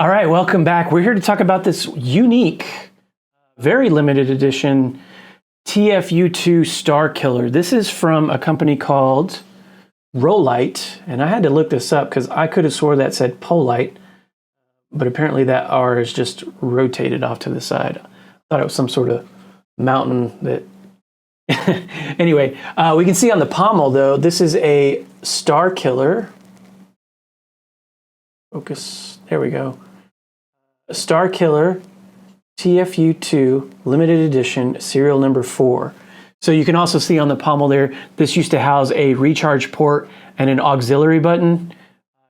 All right, welcome back. We're here to talk about this unique, very limited edition TFU2 Starkiller. This is from a company called Rolightsabers, and I had to look this up because I could have swore that said Polite, but apparently that R is just rotated off to the side. I thought it was some sort of mountain that... Anyway, we can see on the pommel, though, this is a Starkiller. Focus, there we go. Starkiller TFU2 limited edition, serial number 4. So you can also see on the pommel there, this used to house a recharge port and an auxiliary button,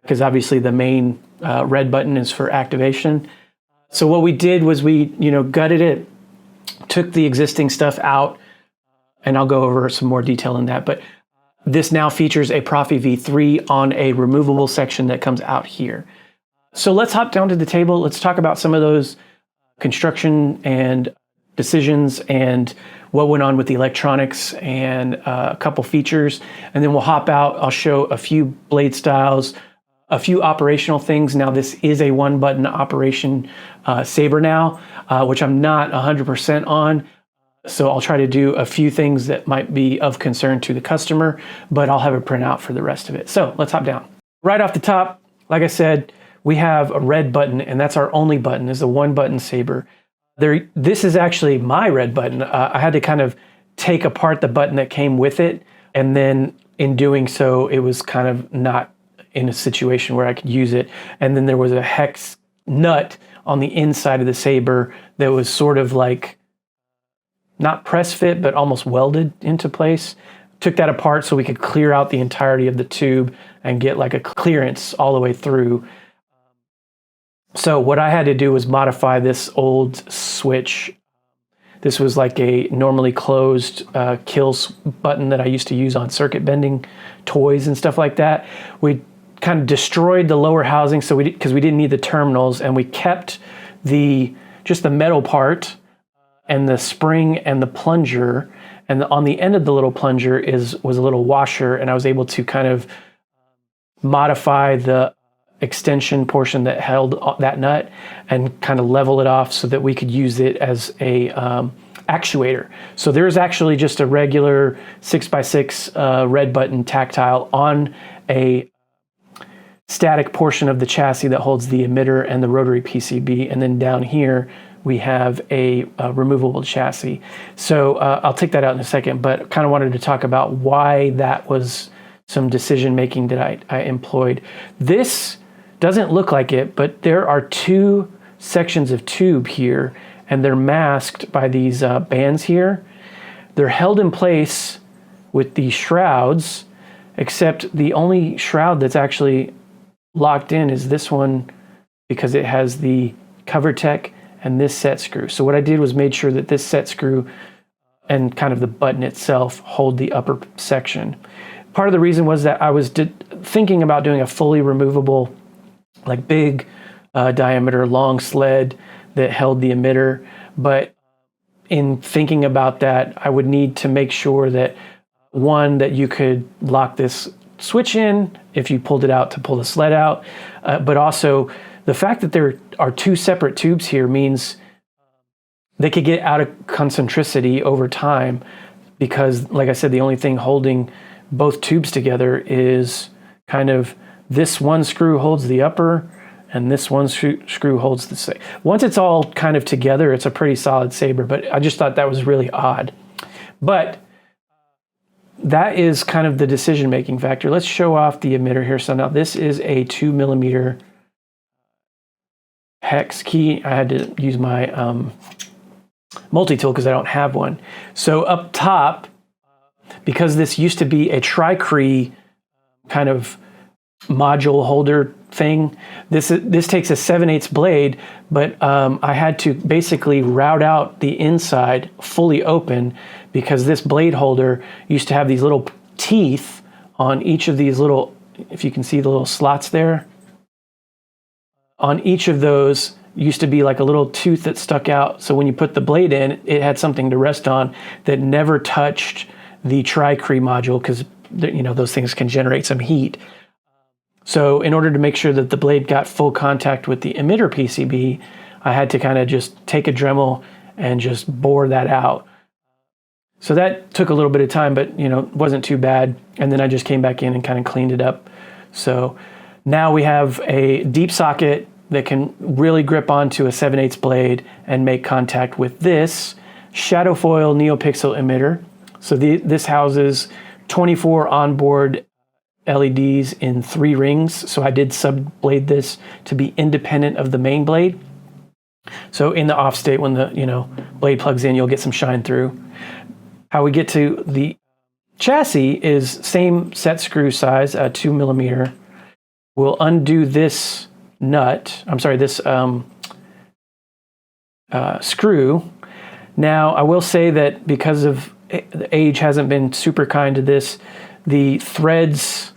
because obviously the main red button is for activation. So what we did was we, gutted it, took the existing stuff out, and I'll go over some more detail in that. But this now features a Proffie V3 on a removable section that comes out here. So let's hop down to the table. Let's talk about some of those construction and decisions and what went on with the electronics and a couple features. And then we'll hop out. I'll show a few blade styles, a few operational things. Now this is a one button operation saber now, which I'm not 100% on. So I'll try to do a few things that might be of concern to the customer, but I'll have a printout for the rest of it. So let's hop down. Right off the top, like I said, we have a red button, and that's our only button, is a one button saber. This is actually my red button. I had to kind of take apart the button that came with it, and then in doing so, it was kind of not in a situation where I could use it. And then there was a hex nut on the inside of the saber that was sort of like, not press fit, but almost welded into place. Took that apart so we could clear out the entirety of the tube and get like a clearance all the way through. So what I had to do was modify this old switch. This was like a normally closed kill button that I used to use on circuit bending toys and stuff like that. We kind of destroyed the lower housing because we didn't need the terminals, and we kept just the metal part and the spring and the plunger. And on the end of the little plunger was a little washer, and I was able to kind of modify the extension portion that held that nut and kind of level it off so that we could use it as a actuator. So there's actually just a regular 6x6 red button tactile on a static portion of the chassis that holds the emitter and the rotary PCB, and then down here we have a removable chassis. So I'll take that out in a second, but kind of wanted to talk about why that was some decision making that I employed. This doesn't look like it, but there are two sections of tube here, and they're masked by these bands here. They're held in place with these shrouds, except the only shroud that's actually locked in is this one, because it has the cover tech and this set screw. So what I did was made sure that this set screw and kind of the button itself hold the upper section. Part of the reason was that I was thinking about doing a fully removable, like big diameter long sled that held the emitter. But in thinking about that, I would need to make sure that, one, that you could lock this switch in if you pulled it out to pull the sled out, but also the fact that there are two separate tubes here means they could get out of concentricity over time, because, like I said, the only thing holding both tubes together is kind of this one screw holds the upper and this one screw holds the saber. Once it's all kind of together, it's a pretty solid saber, but I just thought that was really odd. But that is kind of the decision-making factor. Let's show off the emitter here. So now this is a 2mm hex key. I had to use my multi-tool because I don't have one. So up top, because this used to be a tri-cree kind of module holder thing, this takes a 7/8 blade, but I had to basically route out the inside fully open, because this blade holder used to have these little teeth on each of these little, if you can see the little slots there, on each of those used to be like a little tooth that stuck out. So when you put the blade in, it had something to rest on that never touched the tri-cree module, because those things can generate some heat. So in order to make sure that the blade got full contact with the emitter PCB, I had to kind of just take a Dremel and just bore that out. So that took a little bit of time, but you know, wasn't too bad. And then I just came back in and kind of cleaned it up. So now we have a deep socket that can really grip onto a 7/8 blade and make contact with this Shadowfoil neopixel emitter. So this houses 24 onboard LEDs in 3 rings. So I did subblade this to be independent of the main blade. So in the off state, when the blade plugs in, you'll get some shine through. How we get to the chassis is same set screw size, 2 millimeter. We'll undo this nut. I'm sorry, this screw. Now I will say that because of the age hasn't been super kind to this, the threads.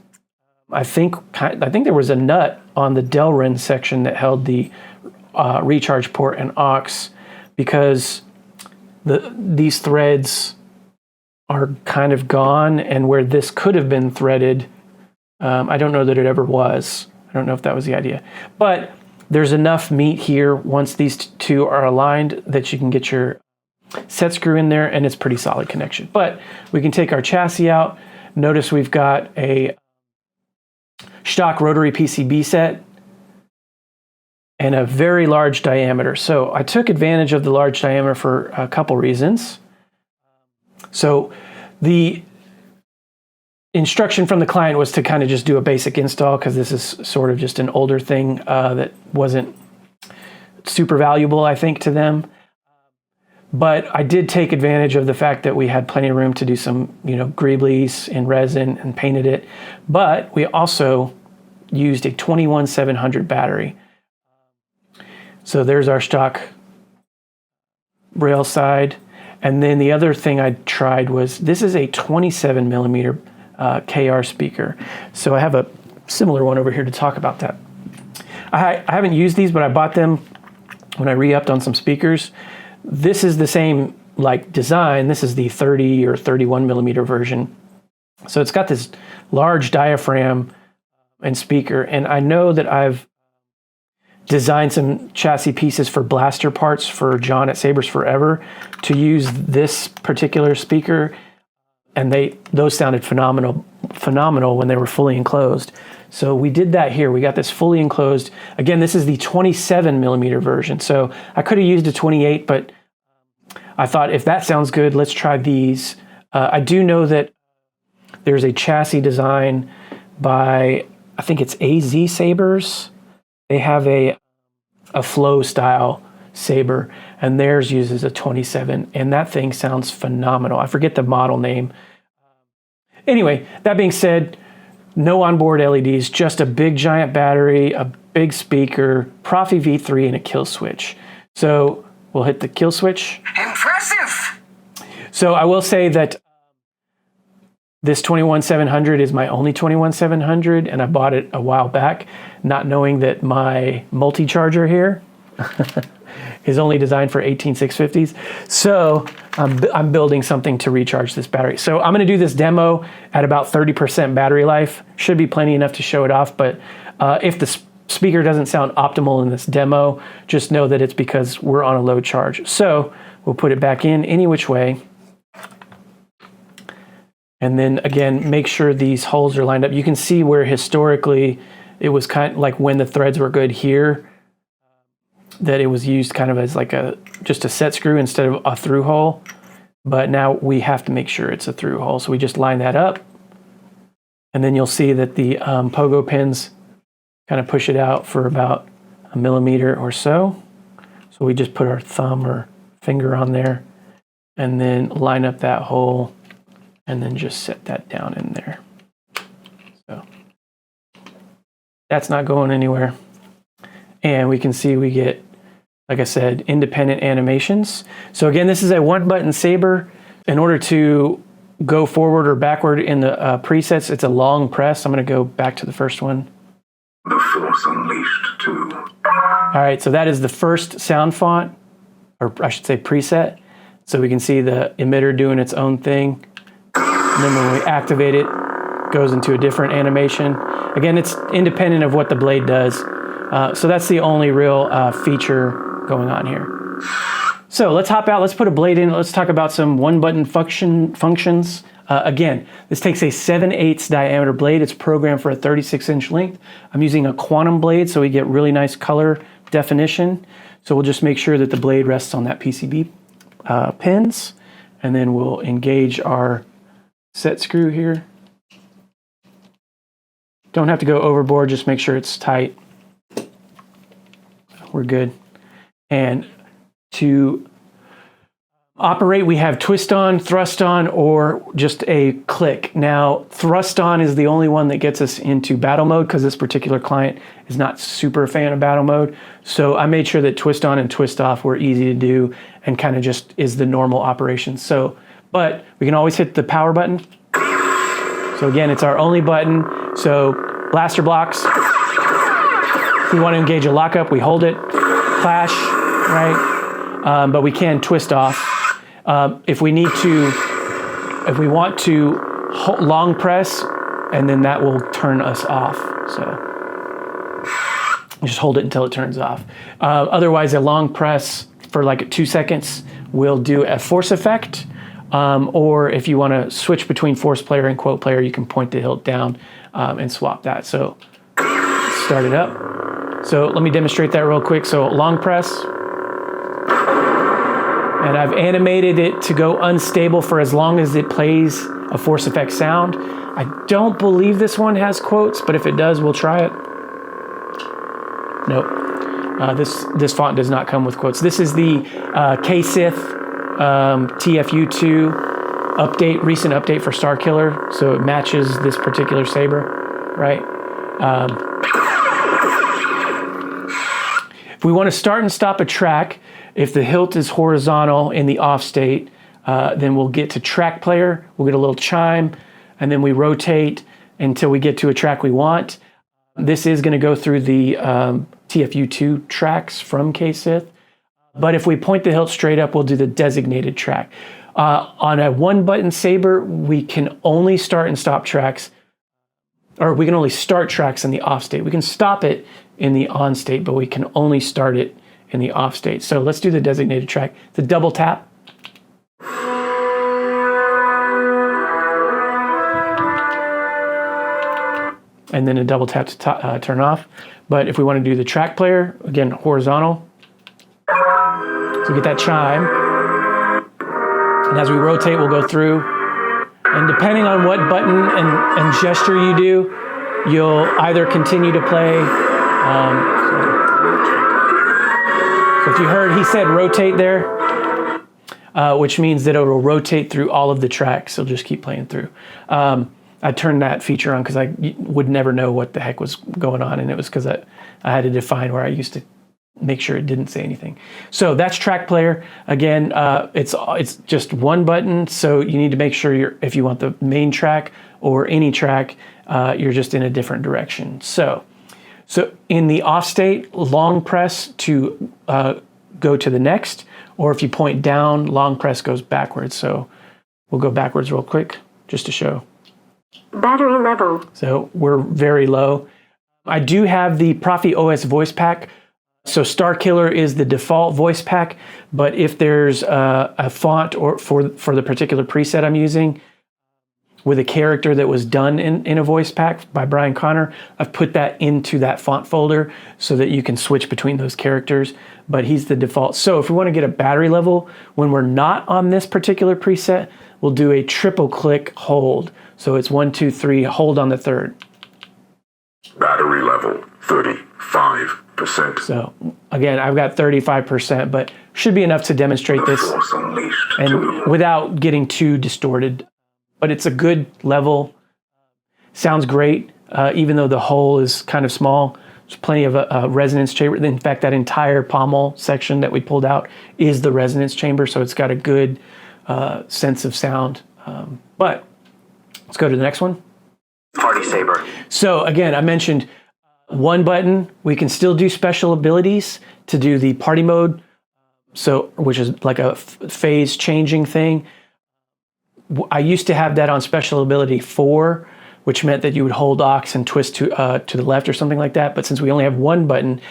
I think there was a nut on the Delrin section that held the recharge port and aux, because these threads are kind of gone, and where this could have been threaded, I don't know that it ever was. I don't know if that was the idea, but there's enough meat here once these two are aligned that you can get your set screw in there, and it's pretty solid connection. But we can take our chassis out. Notice we've got a Shtok rotary PCB set and a very large diameter. So I took advantage of the large diameter for a couple reasons. So the instruction from the client was to kind of just do a basic install, because this is sort of just an older thing that wasn't super valuable, I think, to them. But I did take advantage of the fact that we had plenty of room to do some, greeblies in resin and painted it. But we also used a 21700 battery. So there's our Shtok rail side. And then the other thing I tried was, this is a 27 millimeter KR speaker. So I have a similar one over here to talk about that. I haven't used these, but I bought them when I re-upped on some speakers. This is the same design. This is the 30 or 31 millimeter version. So it's got this large diaphragm and speaker. And I know that I've designed some chassis pieces for blaster parts for John at Sabers Forever to use this particular speaker. And those sounded phenomenal when they were fully enclosed. So we did that here. We got this fully enclosed. Again, this is the 27 millimeter version. So I could have used a 28, but I thought, if that sounds good, let's try these. I do know that there's a chassis design by, I think it's AZ Sabers. They have a flow style saber, and theirs uses a 27, and that thing sounds phenomenal. I forget the model name. Anyway, that being said, no onboard LEDs, just a big giant battery, a big speaker, Proffie V3, and a kill switch. So we'll hit the kill switch. Impressive! So I will say that this 21700 is my only 21700, and I bought it a while back, not knowing that my multi-charger here is only designed for 18650s. So I'm building something to recharge this battery. So I'm going to do this demo at about 30% battery life. Should be plenty enough to show it off, but if the speaker doesn't sound optimal in this demo, just know that it's because we're on a low charge. So we'll put it back in any which way. And then again, make sure these holes are lined up. You can see where historically it was kind of like when the threads were good here, that it was used kind of as just a set screw instead of a through hole. But now we have to make sure it's a through hole. So we just line that up. And then you'll see that the pogo pins kind of push it out for about a millimeter or so. So we just put our thumb or finger on there and then line up that hole and then just set that down in there. So that's not going anywhere. And we can see we get, like I said, independent animations. So again, this is a 1-button saber. In order to go forward or backward in the presets, it's a long press. I'm going to go back to the first one. The Force Unleashed 2. All right, so that is the first sound font, or I should say preset. So we can see the emitter doing its own thing. And then when we activate it, goes into a different animation. Again, it's independent of what the blade does. So that's the only real feature going on here. So let's hop out, let's put a blade in, let's talk about some one-button functions. Again, this takes a 7/8 diameter blade. It's programmed for a 36-inch length. I'm using a quantum blade, so we get really nice color definition. So we'll just make sure that the blade rests on that PCB pins, and then we'll engage our set screw here. Don't have to go overboard, just make sure it's tight. We're good. And to operate, we have twist on, thrust on, or just a click. Now, thrust on is the only one that gets us into battle mode because this particular client is not super a fan of battle mode. So I made sure that twist on and twist off were easy to do and kind of just is the normal operation. So, but we can always hit the power button. So again, it's our only button. So blaster blocks. If we want to engage a lockup, we hold it. Clash, right? But we can twist off. If we want to long press, and then that will turn us off. So just hold it until it turns off. Otherwise, a long press for like 2 seconds will do a force effect. Or if you want to switch between force player and quote player, you can point the hilt down and swap that. So start it up. So let me demonstrate that real quick. So long press. And I've animated it to go unstable for as long as it plays a force effect sound. I don't believe this one has quotes, but if it does, we'll try it. Nope. This font does not come with quotes. This is the Shtok TFU2 update, recent update for Starkiller, so it matches this particular saber, right? If we want to start and stop a track, if the hilt is horizontal in the off state, then we'll get to track player, we'll get a little chime, and then we rotate until we get to a track we want. This is going to go through the TFU2 tracks from Shtok, but if we point the hilt straight up, we'll do the designated track. On a one-button saber, we can only start and stop tracks, or we can only start tracks in the off state. We can stop it in the on state, but we can only start it in the off state. So let's do the designated track. The double tap. And then a double tap to turn off. But if we want to do the track player, again, horizontal. So we get that chime. And as we rotate, we'll go through. And depending on what button and gesture you do, you'll either continue to play. So if you heard, he said rotate there, which means that it'll rotate through all of the tracks. So just keep playing through. I turned that feature on because I would never know what the heck was going on, and it was because I had to define where I used to make sure it didn't say anything. So that's track player. Again, it's just one button, so you need to make sure if you want the main track or any track, you're just in a different direction. So in the off state, long press to go to the next, or if you point down, long press goes backwards. So we'll go backwards real quick just to show. Battery level. So we're very low. I do have the Proffie OS voice pack. So Starkiller is the default voice pack, but if there's a font or for the particular preset I'm using with a character that was done in a voice pack by Brian Connor, I've put that into that font folder so that you can switch between those characters, but he's the default. So if we want to get a battery level, when we're not on this particular preset, we'll do a triple click hold. So it's 1, 2, 3, hold on the third. Battery level 35%. So again, I've got 35%, but should be enough to demonstrate this and without getting too distorted. But it's a good level. Sounds great, even though the hole is kind of small. There's plenty of resonance chamber. In fact, that entire pommel section that we pulled out is the resonance chamber, so it's got a good sense of sound. But let's go to the next one. Party saber. So again, I mentioned one button. We can still do special abilities to do the party mode, so which is like a phase changing thing. I used to have that on special ability 4, which meant that you would hold Aux and twist to the left or something like that. But since we only have one button,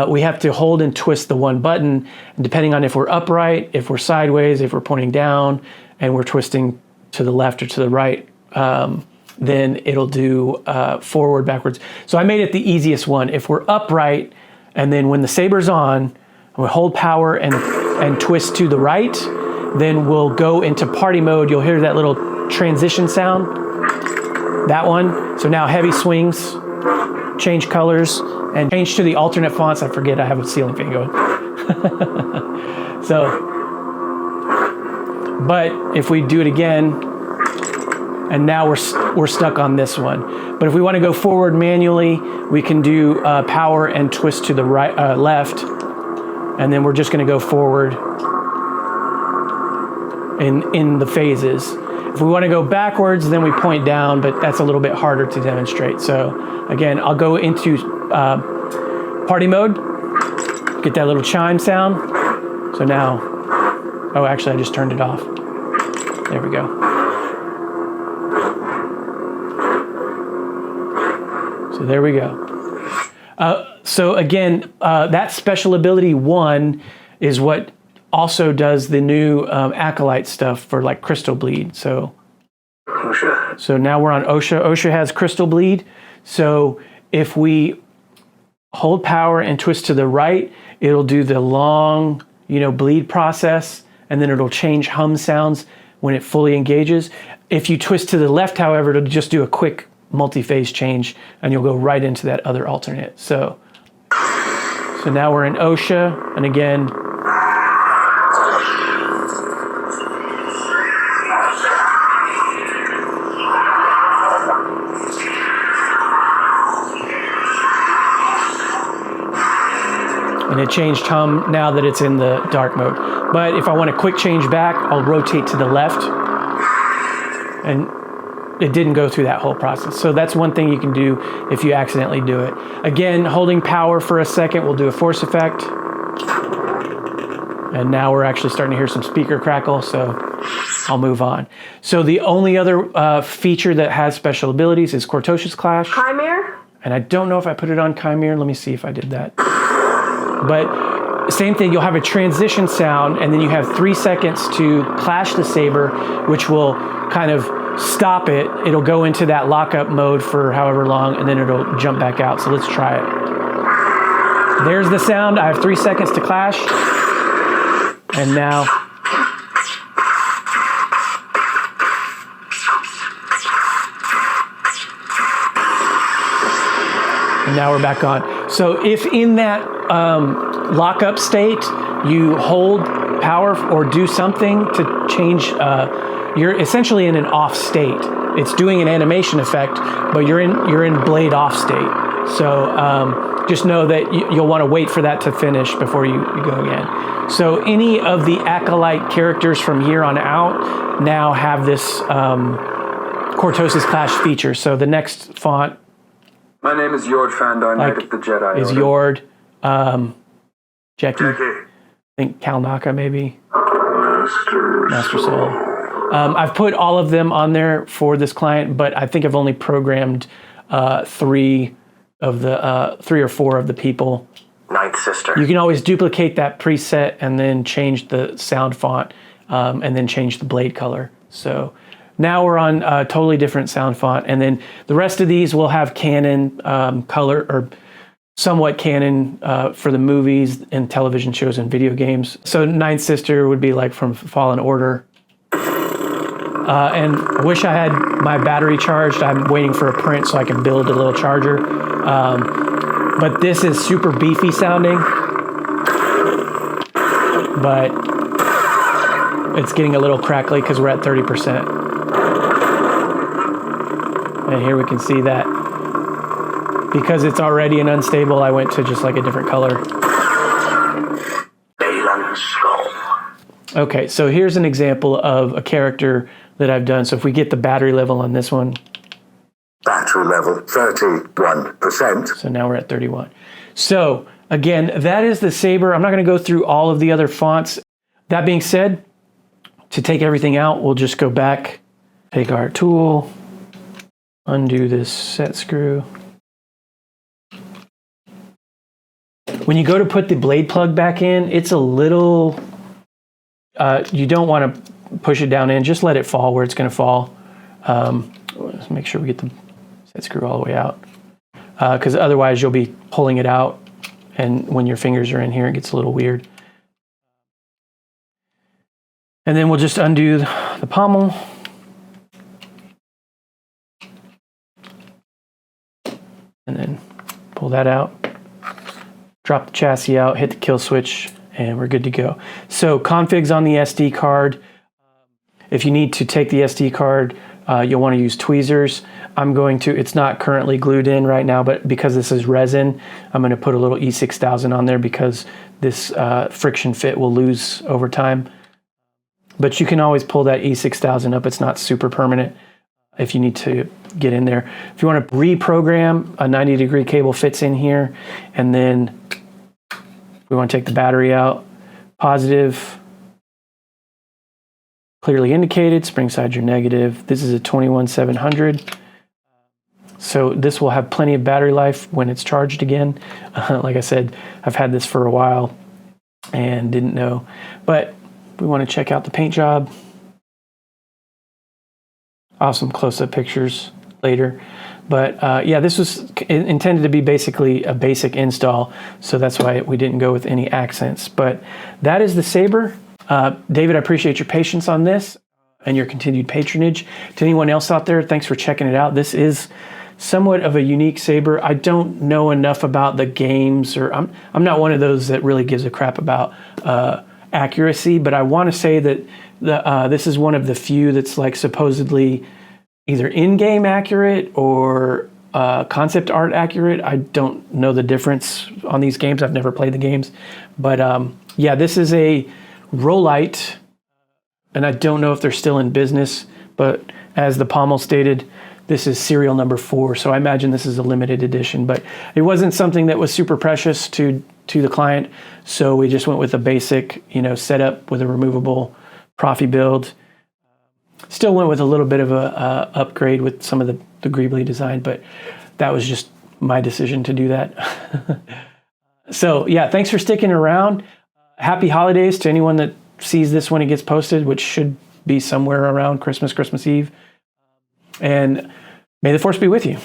we have to hold and twist the one button. And depending on if we're upright, if we're sideways, if we're pointing down, and we're twisting to the left or to the right, then it'll do forward, backwards. So I made it the easiest one. If we're upright, and then when the saber's on, we hold power and twist to the right, then we'll go into party mode. You'll hear that little transition sound, that one. So now heavy swings, change colors, and change to the alternate fonts. I forget I have a ceiling fan going. So, but if we do it again, and now we're stuck on this one. But if we want to go forward manually, we can do power and twist to the right, left, and then we're just going to go forward in the phases. If we want to go backwards, then we point down, but that's a little bit harder to demonstrate. So again, I'll go into party mode, get that little chime sound. So now, oh, actually I just turned it off. There we go. So there we go. So again, that special ability 1 is what also does the new Acolyte stuff for like Crystal Bleed. So now we're on OSHA. OSHA has Crystal Bleed. So if we hold power and twist to the right, it'll do the long, bleed process, and then it'll change hum sounds when it fully engages. If you twist to the left, however, it'll just do a quick multi-phase change, and you'll go right into that other alternate. So now we're in OSHA, and again, and it changed hum now that it's in the dark mode. But if I want a quick change back, I'll rotate to the left, and it didn't go through that whole process. So that's one thing you can do if you accidentally do it. Again, holding power for a second, we'll do a force effect. And now we're actually starting to hear some speaker crackle, so I'll move on. So the only other feature that has special abilities is Cortosia's Clash. Chimera? And I don't know if I put it on Chimera. Let me see if I did that. But same thing, you'll have a transition sound, and then you have 3 seconds to clash the saber, which will kind of stop it. It'll go into that lockup mode for however long, and then it'll jump back out. So let's try it. There's the sound. I have 3 seconds to clash. And now, we're back on. So if in that lockup state, you hold power or do something to change, you're essentially in an off state. It's doing an animation effect, but you're in blade off state. So just know that you'll want to wait for that to finish before you go again. So any of the Acolyte characters from here on out now have this Cortosia's Clash feature. So the next font, my name is Yord Fandar, Knight of the Jedi. Is Yord, Jackie, I think Kalnaka maybe, Master Soul. I've put all of them on there for this client, but I think I've only programmed 3 or 4 of the people. Ninth Sister. You can always duplicate that preset and then change the sound font and then change the blade color. So now we're on a totally different sound font, and then the rest of these will have canon color or somewhat canon for the movies and television shows and video games. So Ninth Sister would be like from Fallen Order. And I wish I had my battery charged. I'm waiting for a print so I can build a little charger. But this is super beefy sounding. But it's getting a little crackly because we're at 30%. And here we can see that. Because it's already an unstable, I went to just like a different color. Okay, so here's an example of a character that I've done. So if we get the battery level on this one. Battery level 31%. So now we're at 31. So again, that is the saber. I'm not going to go through all of the other fonts. That being said, to take everything out, we'll just go back, take our tool, undo this set screw. When you go to put the blade plug back in, it's a little, you don't want to push it down in, just let it fall where it's going to fall. Let's make sure we get the set screw all the way out, because otherwise you'll be pulling it out, and when your fingers are in here, it gets a little weird. And then we'll just undo the pommel. And then pull that out, drop the chassis out, hit the kill switch, and we're good to go. So configs on the SD card. If you need to take the SD card, you'll want to use tweezers. I'm going to, it's not currently glued in right now, but because this is resin, I'm going to put a little E6000 on there because this friction fit will lose over time. But you can always pull that E6000 up. It's not super permanent if you need to get in there. If you want to reprogram, a 90-degree cable fits in here, and then we want to take the battery out. Positive, clearly indicated, spring side your negative. This is a 21700. So this will have plenty of battery life when it's charged again. Like I said, I've had this for a while and didn't know. But we want to check out the paint job. Awesome close-up pictures later. But yeah, this was intended to be basically a basic install, so that's why we didn't go with any accents. But that is the Saber. David, I appreciate your patience on this and your continued patronage. To anyone else out there, thanks for checking it out. This is somewhat of a unique Saber. I don't know enough about the games, or I'm not one of those that really gives a crap about accuracy, but I want to say that this is one of the few that's like supposedly either in-game accurate or concept art accurate. I don't know the difference on these games. I've never played the games. But yeah, this is a Rolite, and I don't know if they're still in business, but as the pommel stated, this is serial number 4, so I imagine this is a limited edition. But it wasn't something that was super precious to the client, so we just went with a basic, setup with a removable Proffie build. Still went with a little bit of a upgrade with some of the greeblie design, but that was just my decision to do that. So yeah, thanks for sticking around. Happy holidays to anyone that sees this when it gets posted, which should be somewhere around Christmas Eve. And may the force be with you.